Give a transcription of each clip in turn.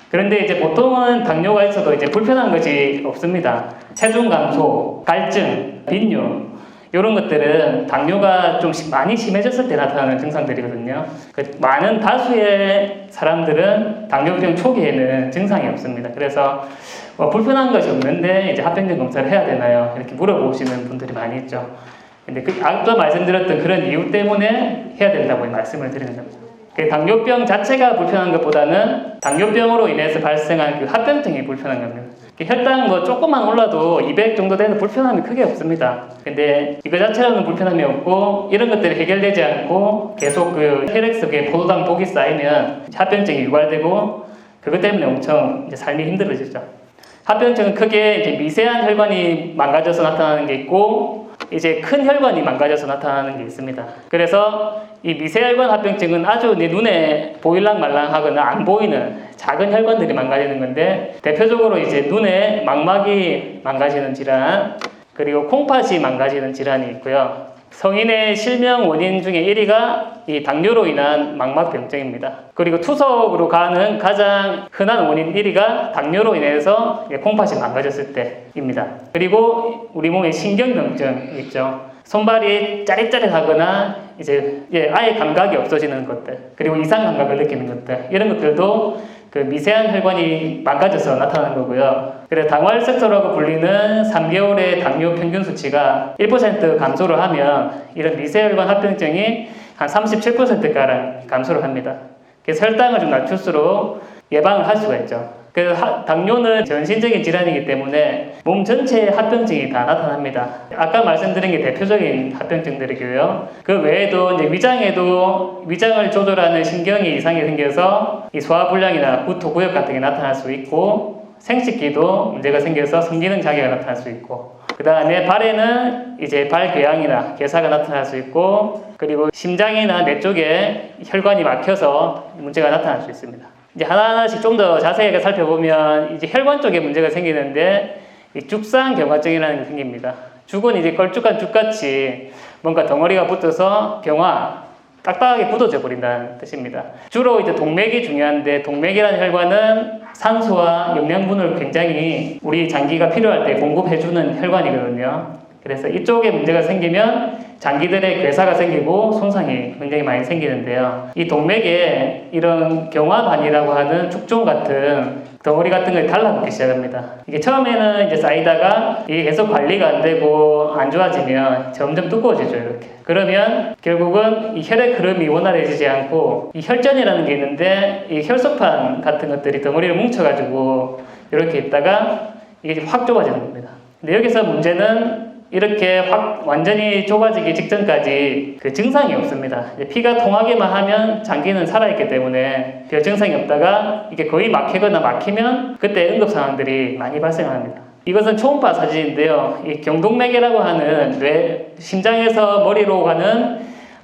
그런데 이제 보통은 당뇨가 있어도 이제 불편한 것이 없습니다. 체중 감소, 갈증, 빈뇨 이런 것들은 당뇨가 좀 많이 심해졌을 때 나타나는 증상들이거든요. 많은 다수의 사람들은 당뇨병 초기에는 증상이 없습니다. 그래서 불편한 것이 없는데 이제 합병증 검사를 해야 되나요? 이렇게 물어보시는 분들이 많이 있죠. 근데 아까 말씀드렸던 그런 이유 때문에 해야 된다고 말씀을 드리는 겁니다. 당뇨병 자체가 불편한 것보다는 당뇨병으로 인해서 발생한 그 합병증이 불편한 겁니다. 혈당 조금만 올라도 200 정도 되는 불편함이 크게 없습니다. 근데 이거 자체로는 불편함이 없고 이런 것들이 해결되지 않고 계속 그 혈액 속에 포도당 독이 쌓이면 합병증이 유발되고 그것 때문에 엄청 이제 삶이 힘들어지죠. 합병증은 크게 이제 미세한 혈관이 망가져서 나타나는 게 있고 이제 큰 혈관이 망가져서 나타나는 게 있습니다. 그래서 이 미세혈관 합병증은 아주 내 눈에 보일랑말랑하거나 안 보이는 작은 혈관들이 망가지는 건데 대표적으로 이제 눈에 망막이 망가지는 질환 그리고 콩팥이 망가지는 질환이 있고요. 성인의 실명 원인 중에 1위가 이 당뇨로 인한 망막병증입니다. 그리고 투석으로 가는 가장 흔한 원인 1위가 당뇨로 인해서 콩팥이 망가졌을 때입니다. 그리고 우리 몸에 신경병증 있죠. 손발이 짜릿짜릿하거나 이제 아예 감각이 없어지는 것들 그리고 이상 감각을 느끼는 것들 이런 것들도 그 미세한 혈관이 망가져서 나타나는 거고요. 그래서 당화혈색소라고 불리는 3개월의 당뇨 평균 수치가 1% 감소를 하면 이런 미세혈관 합병증이 한 37%가량 감소를 합니다. 그래서 혈당을 좀 낮출수록 예방을 할 수가 있죠. 그래서 당뇨는 전신적인 질환이기 때문에 몸 전체에 합병증이 다 나타납니다. 아까 말씀드린 게 대표적인 합병증들이고요. 그 외에도 이제 위장을 조절하는 신경이 이상이 생겨서 이 소화불량이나 구토, 구역 같은 게 나타날 수 있고 생식기도 문제가 생겨서 성기능 장애가 나타날 수 있고 그 다음에 발에는 이제 발궤양이나 괴사가 나타날 수 있고 그리고 심장이나 뇌 쪽에 혈관이 막혀서 문제가 나타날 수 있습니다. 이제 하나하나씩 좀 더 자세하게 살펴보면 이제 혈관 쪽에 문제가 생기는데 이 죽상경화증이라는 게 생깁니다. 죽은 이제 걸쭉한 죽같이 뭔가 덩어리가 붙어서 경화, 딱딱하게 굳어져 버린다는 뜻입니다. 주로 이제 동맥이 중요한데 동맥이라는 혈관은 산소와 영양분을 굉장히 우리 장기가 필요할 때 공급해주는 혈관이거든요. 그래서 이쪽에 문제가 생기면 장기들의 괴사가 생기고 손상이 굉장히 많이 생기는데요. 이 동맥에 이런 경화반이라고 하는 축종 같은 덩어리 같은 걸 달라붙기 시작합니다. 이게 처음에는 이제 쌓이다가 이게 계속 관리가 안 되고 안 좋아지면 점점 두꺼워지죠, 이렇게. 그러면 결국은 이 혈액 흐름이 원활해지지 않고 이 혈전이라는 게 있는데 이 혈소판 같은 것들이 덩어리를 뭉쳐가지고 이렇게 있다가 이게 확 좁아지는 겁니다. 근데 여기서 문제는 이렇게 확 완전히 좁아지기 직전까지 그 증상이 없습니다. 피가 통하기만 하면 장기는 살아있기 때문에 별 증상이 없다가 이게 거의 막히거나 막히면 그때 응급 상황들이 많이 발생합니다. 이것은 초음파 사진인데요. 이 경동맥이라고 하는 심장에서 머리로 가는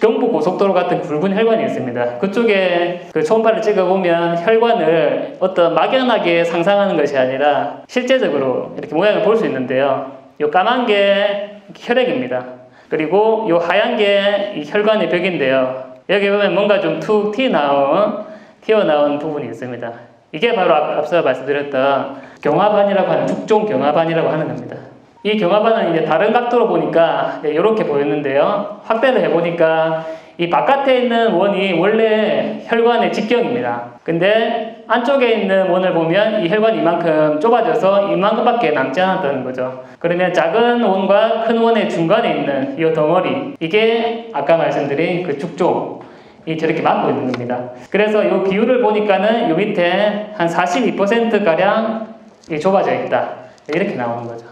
경부고속도로 같은 굵은 혈관이 있습니다. 그쪽에 그 초음파를 찍어보면 혈관을 어떤 막연하게 상상하는 것이 아니라 실제적으로 이렇게 모양을 볼 수 있는데요. 요 까만 게 혈액입니다. 그리고 요 하얀 게 이 혈관의 벽인데요. 여기 보면 뭔가 좀 툭 튀어나온 부분이 있습니다. 이게 바로 앞서 말씀드렸던 경화반이라고 하는 죽종 경화반이라고 하는 겁니다. 이 경화반은 이제 다른 각도로 보니까 이렇게 보였는데요. 확대를 해보니까 이 바깥에 있는 원이 원래 혈관의 직경입니다. 근데 안쪽에 있는 원을 보면 이 혈관이 이만큼 좁아져서 이만큼밖에 남지 않았다는 거죠. 그러면 작은 원과 큰 원의 중간에 있는 이 덩어리, 이게 아까 말씀드린 그 죽종이 저렇게 막고 있는 겁니다. 그래서 이 비율을 보니까는 이 밑에 한 42%가량 좁아져 있다. 이렇게 나오는 거죠.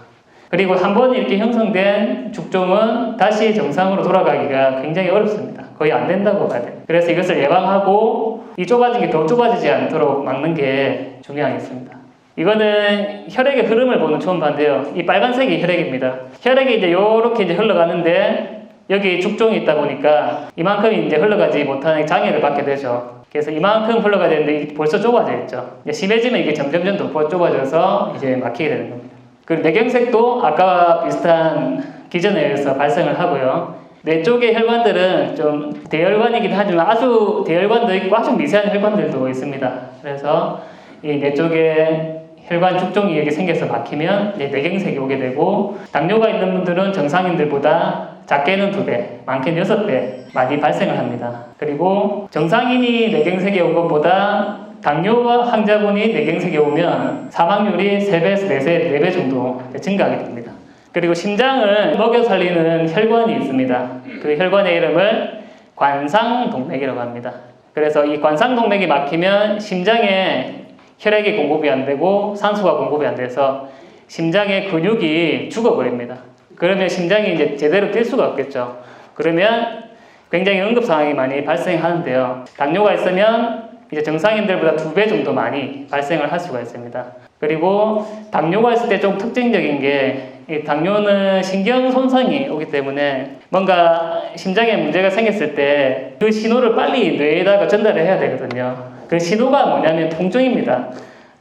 그리고 한번 이렇게 형성된 죽종은 다시 정상으로 돌아가기가 굉장히 어렵습니다. 거의 안 된다고 봐야 돼요. 그래서 이것을 예방하고 이 좁아진 게 더 좁아지지 않도록 막는 게 중요하겠습니다. 이거는 혈액의 흐름을 보는 초음파인데요. 이 빨간색이 혈액입니다. 혈액이 이제 요렇게 이제 흘러가는데 여기 죽종이 있다 보니까 이만큼 이제 흘러가지 못하는 장애를 받게 되죠. 그래서 이만큼 흘러가야 되는데 벌써 좁아져 있죠. 이제 심해지면 이게 점점 더 좁아져서 이제 막히게 되는 겁니다. 그리고 뇌경색도 아까와 비슷한 기전에 의해서 발생을 하고요. 뇌 쪽의 혈관들은 좀 대혈관이긴 하지만 아주 대혈관도 있고 아주 미세한 혈관들도 있습니다. 그래서 이 뇌 쪽에 혈관 축종이 이렇게 생겨서 막히면 이제 뇌경색이 오게 되고, 당뇨가 있는 분들은 정상인들보다 작게는 2배, 많게는 6배 많이 발생을 합니다. 그리고 정상인이 뇌경색이 온 것보다 당뇨와 환자분이 뇌경색이 오면 사망률이 3배에서 4배 정도 증가하게 됩니다. 그리고 심장을 먹여 살리는 혈관이 있습니다. 그 혈관의 이름을 관상동맥이라고 합니다. 그래서 이 관상동맥이 막히면 심장에 혈액이 공급이 안 되고 산소가 공급이 안 돼서 심장의 근육이 죽어버립니다. 그러면 심장이 이제 제대로 뛸 수가 없겠죠. 그러면 굉장히 응급 상황이 많이 발생하는데요. 당뇨가 있으면 이제 정상인들보다 2배 정도 많이 발생을 할 수가 있습니다. 그리고 당뇨가 있을 때 좀 특징적인 게, 이 당뇨는 신경 손상이 오기 때문에 뭔가 심장에 문제가 생겼을 때 그 신호를 빨리 뇌에다가 전달을 해야 되거든요. 그 신호가 뭐냐면 통증입니다.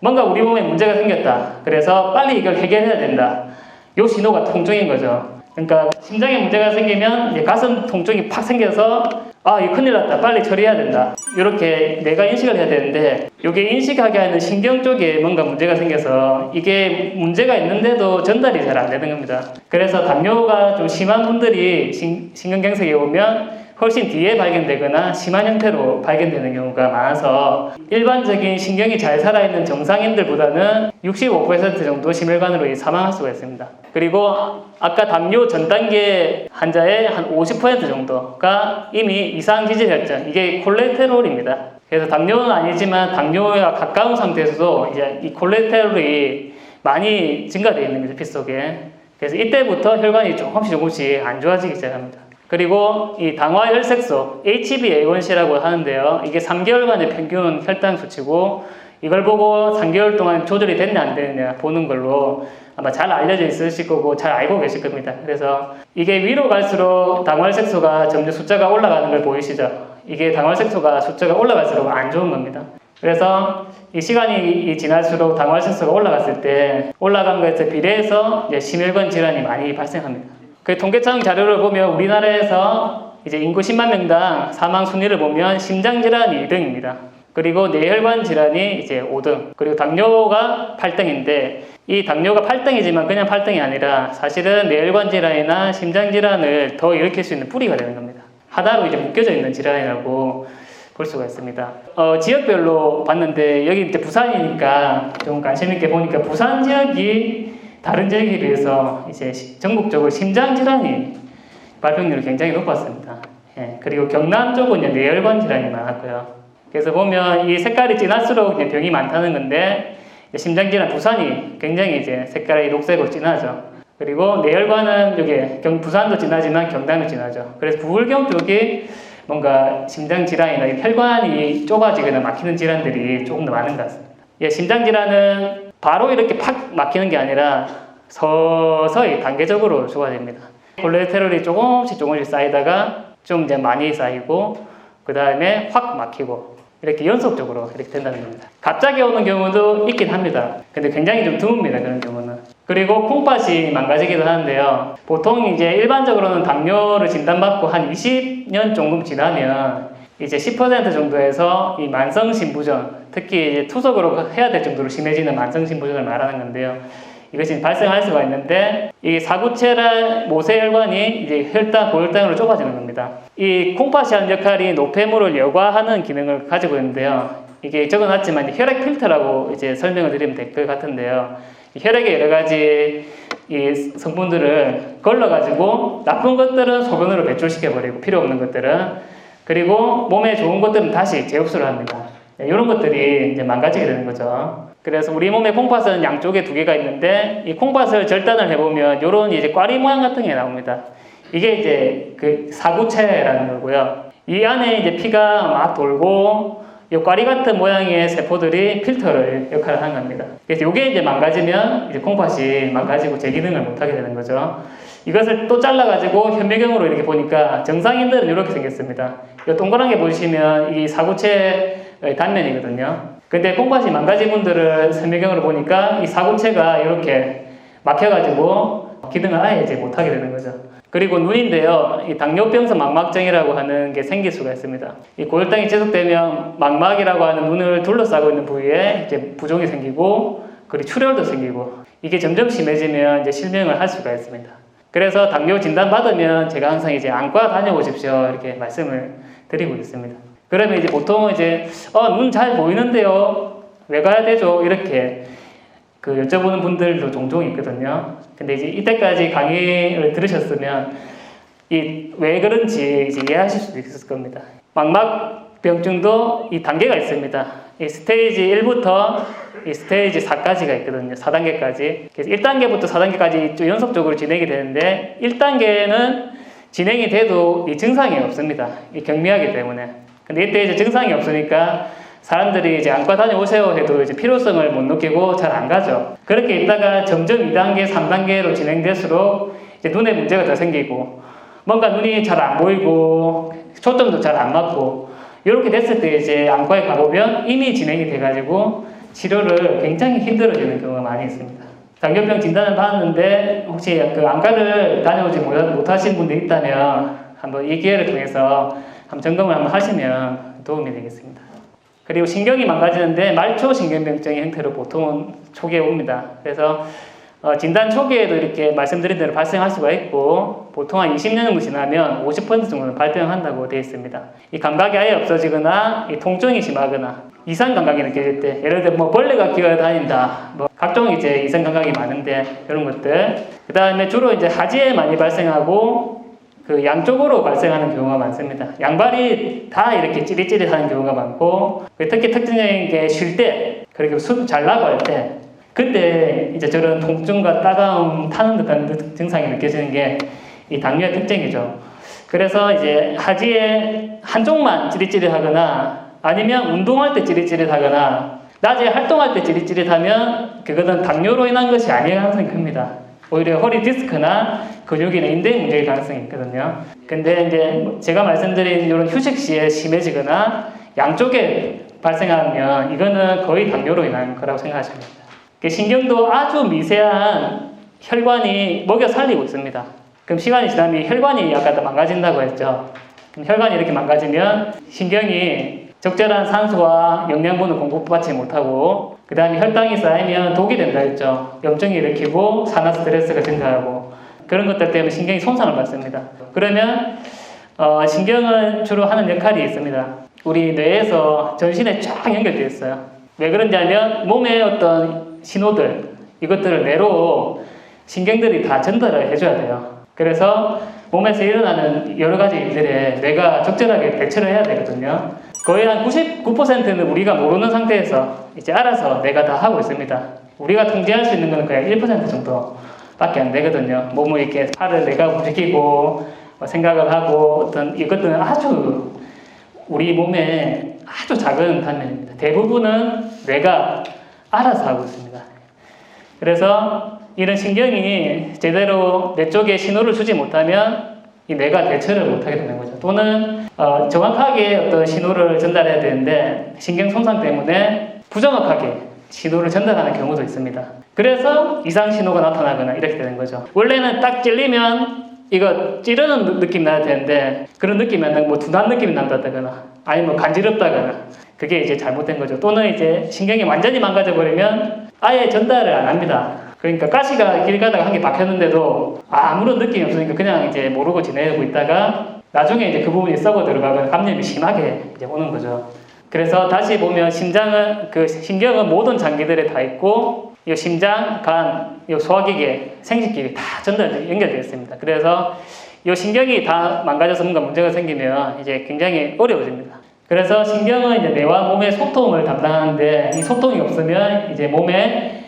뭔가 우리 몸에 문제가 생겼다. 그래서 빨리 이걸 해결해야 된다. 요 신호가 통증인 거죠. 그러니까 심장에 문제가 생기면 이제 가슴 통증이 팍 생겨서 이거 큰일 났다. 빨리 처리해야 된다. 이렇게 내가 인식을 해야 되는데, 이게 인식하게 하는 신경 쪽에 뭔가 문제가 생겨서 이게 문제가 있는데도 전달이 잘 안 되는 겁니다. 그래서 당뇨가 좀 심한 분들이 심근경색이 오면 훨씬 뒤에 발견되거나 심한 형태로 발견되는 경우가 많아서 일반적인 신경이 잘 살아있는 정상인들보다는 65% 정도 심혈관으로 사망할 수가 있습니다. 그리고 아까 당뇨 전 단계 환자의 한 50% 정도가 이미 이상기질혈증, 이게 콜레스테롤입니다. 그래서 당뇨는 아니지만 당뇨와 가까운 상태에서도 이제 이 콜레스테롤이 많이 증가되어 있는 거죠, 피 속에. 그래서 이때부터 혈관이 조금씩 안 좋아지기 시작합니다. 그리고 이 당화혈색소 HbA1c라고 하는데요. 이게 3개월간의 평균 혈당 수치고, 이걸 보고 3개월 동안 조절이 됐냐 안 됐냐 보는 걸로 아마 잘 알려져 있으실 거고 잘 알고 계실 겁니다. 그래서 이게 위로 갈수록 당화혈색소가 점점 숫자가 올라가는 걸 보이시죠? 이게 당화혈색소가 숫자가 올라갈수록 안 좋은 겁니다. 그래서 이 시간이 지날수록 당화혈색소가 올라갔을 때 올라간 것에 비례해서 이제 심혈관 질환이 많이 발생합니다. 그 통계청 자료를 보면 우리나라에서 이제 인구 10만 명당 사망 순위를 보면 심장 질환이 2등입니다. 그리고 뇌혈관 질환이 이제 5등, 그리고 당뇨가 8등인데, 이 당뇨가 8등이지만 그냥 8등이 아니라 사실은 뇌혈관 질환이나 심장 질환을 더 일으킬 수 있는 뿌리가 되는 겁니다. 하나로 이제 묶여져 있는 질환이라고 볼 수가 있습니다. 지역별로 봤는데, 여기 이제 부산이니까 좀 관심 있게 보니까 부산 지역이 다른 지역에 비해서 이제 전국적으로 심장 질환이 발병률이 굉장히 높았습니다. 그리고 경남 쪽은 뇌혈관 질환이 많았고요. 그래서 보면 이 색깔이 진할수록 병이 많다는 건데, 심장 질환 부산이 굉장히 이제 색깔이 녹색으로 진하죠. 그리고 뇌혈관은 여기 부산도 진하지만 경남이 진하죠. 그래서 부울경 쪽이 뭔가 심장 질환이나 혈관이 좁아지거나 막히는 질환들이 조금 더 많은 것 같습니다. 심장 질환은 바로 이렇게 팍 막히는 게 아니라 서서히 단계적으로 좋아집니다. 콜레스테롤이 조금씩 쌓이다가 좀 이제 많이 쌓이고, 그 다음에 확 막히고, 이렇게 연속적으로 이렇게 된다는 겁니다. 갑자기 오는 경우도 있긴 합니다. 근데 굉장히 좀 드뭅니다, 그런 경우는. 그리고 콩팥이 망가지기도 하는데요. 보통 이제 일반적으로는 당뇨를 진단받고 한 20년 조금 지나면 이제 10% 정도에서 이 만성신부전, 특히 이제 투석으로 해야 될 정도로 심해지는 만성신부전을 말하는 건데요. 이것이 발생할 수가 있는데, 이 사구체라 모세혈관이 이제 혈당, 고혈당으로 좁아지는 겁니다. 이 콩팥이 하는 역할이 노폐물을 여과하는 기능을 가지고 있는데요. 이게 적어놨지만 혈액 필터라고 이제 설명을 드리면 될 것 같은데요. 혈액에 여러 가지 이 성분들을 걸러가지고 나쁜 것들은 소변으로 배출시켜버리고 필요 없는 것들은, 그리고 몸에 좋은 것들은 다시 재흡수를 합니다. 이런 것들이 이제 망가지게 되는 거죠. 그래서 우리 몸의 콩팥은 양쪽에 2개가 있는데, 이 콩팥을 절단을 해보면 이런 이제 꽈리 모양 같은 게 나옵니다. 이게 이제 그 사구체라는 거고요. 이 안에 이제 피가 막 돌고, 이 꽈리 같은 모양의 세포들이 필터를 역할을 하는 겁니다. 그래서 이게 이제 망가지면 이제 콩팥이 망가지고 제 기능을 못하게 되는 거죠. 이것을 또 잘라가지고 현미경으로 이렇게 보니까 정상인들은 이렇게 생겼습니다. 이 동그란 게 보시면 이 사구체의 단면이거든요. 근데 콩팥이 망가진 분들은 현미경으로 보니까 이 사구체가 이렇게 막혀가지고 기능을 아예 이제 못하게 되는 거죠. 그리고 눈인데요. 이 당뇨병성 망막증이라고 하는 게 생길 수가 있습니다. 이 고혈당이 지속되면 망막이라고 하는 눈을 둘러싸고 있는 부위에 이제 부종이 생기고 그리고 출혈도 생기고 이게 점점 심해지면 이제 실명을 할 수가 있습니다. 그래서 당뇨 진단 받으면 제가 항상 이제 안과 다녀오십시오 이렇게 말씀을 드리고 있습니다. 그러면 이제 보통 이제 눈 잘 보이는데요. 왜 가야 되죠? 이렇게 여쭤보는 분들도 종종 있거든요. 근데 이제 이때까지 강의를 들으셨으면 왜 그런지 이제 이해하실 수도 있을 겁니다. 망막병증도 이 단계가 있습니다. 이 스테이지 1부터 이 스테이지 4까지가 있거든요. 4단계까지. 그래서 1단계부터 4단계까지 좀 연속적으로 진행이 되는데 1단계는 진행이 돼도 이 증상이 없습니다. 이 경미하기 때문에. 근데 이때 이제 증상이 없으니까 사람들이 이제 안과 다녀오세요 해도 이제 필요성을 못 느끼고 잘 안 가죠. 그렇게 있다가 점점 2단계, 3단계로 진행될수록 이제 눈에 문제가 더 생기고 뭔가 눈이 잘 안 보이고 초점도 잘 안 맞고 이렇게 됐을 때 이제 안과에 가보면 이미 진행이 돼가지고 치료를 굉장히 힘들어지는 경우가 많이 있습니다. 당뇨병 진단을 받았는데 혹시 안과를 다녀오지 못하신 분들이 있다면 한번 이 기회를 통해서 한번 점검을 한번 하시면 도움이 되겠습니다. 그리고 신경이 망가지는데 말초 신경병증의 형태로 보통은 초기에 옵니다. 그래서 진단 초기에도 이렇게 말씀드린 대로 발생할 수가 있고 보통 한 20년 정도 지나면 50% 정도는 발병한다고 되어 있습니다. 이 감각이 아예 없어지거나 이 통증이 심하거나 이상 감각이 느껴질 때 예를 들어 벌레가 기어다닌다 각종 이제 이상 감각이 많은데 이런 것들 그 다음에 주로 이제 하지에 많이 발생하고 양쪽으로 발생하는 경우가 많습니다. 양발이 다 이렇게 찌릿찌릿하는 경우가 많고 특히 특징적인 게 쉴 때 그리고 숨 잘 나고 할 때 그때 이제 저런 통증과 따가움 타는 듯한 증상이 느껴지는 게 이 당뇨의 특징이죠. 그래서 이제 하지에 한쪽만 찌릿찌릿하거나 아니면 운동할 때 찌릿찌릿하거나 낮에 활동할 때 찌릿찌릿하면 그거는 당뇨로 인한 것이 아닐 가능성이 큽니다. 오히려 허리 디스크나 근육이나 인대 문제일 가능성이 있거든요. 근데 이제 제가 말씀드린 이런 휴식 시에 심해지거나 양쪽에 발생하면 이거는 거의 당뇨로 인한 거라고 생각하시면 됩니다. 신경도 아주 미세한 혈관이 먹여 살리고 있습니다. 그럼 시간이 지나면 혈관이 아까 망가진다고 했죠. 그럼 혈관이 이렇게 망가지면 신경이 적절한 산소와 영양분을 공급받지 못하고 그 다음에 혈당이 쌓이면 독이 된다 했죠. 염증이 일으키고 산화 스트레스가 증가하고 그런 것들 때문에 신경이 손상을 받습니다. 그러면 신경은 주로 하는 역할이 있습니다. 우리 뇌에서 전신에 쫙 연결되어 있어요. 왜 그런지 하면 몸의 어떤 신호들 이것들을 뇌로 신경들이 다 전달을 해줘야 돼요. 그래서 몸에서 일어나는 여러 가지 일들에 뇌가 적절하게 대처를 해야 되거든요. 거의 한 99%는 우리가 모르는 상태에서 이제 알아서 뇌가 다 하고 있습니다. 우리가 통제할 수 있는 건 그냥 1% 정도밖에 안 되거든요. 몸을 이렇게 팔을 뇌가 움직이고 생각을 하고 어떤 이것들은 아주 우리 몸에 아주 작은 단면입니다. 대부분은 뇌가 알아서 하고 있습니다. 그래서 이런 신경이 제대로 뇌 쪽에 신호를 주지 못하면 이 뇌가 대처를 못하게 되는 거죠. 또는 정확하게 어떤 신호를 전달해야 되는데 신경 손상 때문에 부정확하게 신호를 전달하는 경우도 있습니다. 그래서 이상 신호가 나타나거나 이렇게 되는 거죠. 원래는 딱 찔리면 이거 찌르는 느낌 나야 되는데 그런 느낌이 안 나고 둔한 느낌이 난다거나 아니면 간지럽다거나 그게 이제 잘못된 거죠. 또는 이제 신경이 완전히 망가져 버리면 아예 전달을 안 합니다. 그러니까 가시가 길 가다가 한 개 박혔는데도 아무런 느낌이 없으니까 그냥 이제 모르고 지내고 있다가 나중에 이제 그 부분이 썩어 들어가면 감염이 심하게 이제 오는 거죠. 그래서 다시 보면 신경은 모든 장기들에 다 있고 이 심장, 간, 이 소화기계, 생식기계 다 연결되어 있습니다. 그래서 이 신경이 다 망가져서 뭔가 문제가 생기면 이제 굉장히 어려워집니다. 그래서 신경은 이제 뇌와 몸의 소통을 담당하는데 이 소통이 없으면 이제 몸에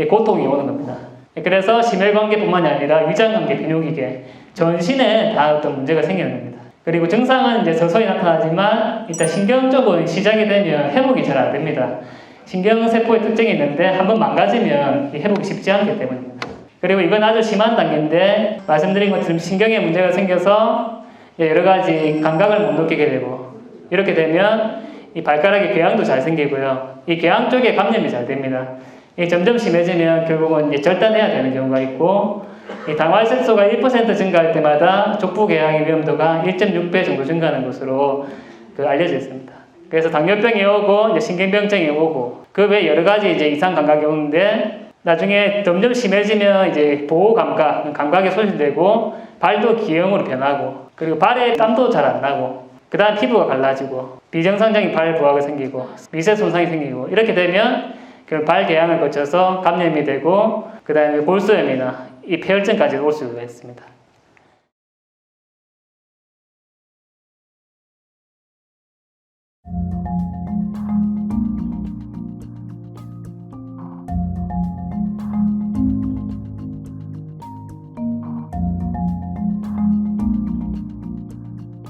고통이 오는 겁니다. 그래서 심혈관계뿐만이 아니라 위장관계, 비뇨기계, 전신에 다 어떤 문제가 생기는 겁니다. 그리고 증상은 이제 서서히 나타나지만 일단 신경 쪽은 시작이 되면 회복이 잘 안 됩니다. 신경세포의 특징이 있는데 한번 망가지면 회복이 쉽지 않기 때문입니다. 그리고 이건 아주 심한 단계인데 말씀드린 것처럼 신경에 문제가 생겨서 여러 가지 감각을 못 느끼게 되고 이렇게 되면 이 발가락에 궤양도 잘 생기고요. 이 궤양 쪽에 감염이 잘 됩니다. 이게 점점 심해지면 결국은 이제 절단해야 되는 경우가 있고 이 당화혈색소가 1% 증가할 때마다 족부 개양의 위험도가 1.6배 정도 증가하는 것으로 알려져 있습니다. 그래서 당뇨병이 오고 이제 신경병증이 오고 그 외에 여러 가지 이제 이상 감각이 오는데 나중에 점점 심해지면 이제 보호 감각이 소실되고 발도 기형으로 변하고 그리고 발에 땀도 잘 안 나고 그 다음 피부가 갈라지고 비정상적인 발 부하가 생기고 미세 손상이 생기고 이렇게 되면 그 발 개양을 거쳐서 감염이 되고 그 다음에 골수염이나 이 폐혈증까지 올 수가 있습니다.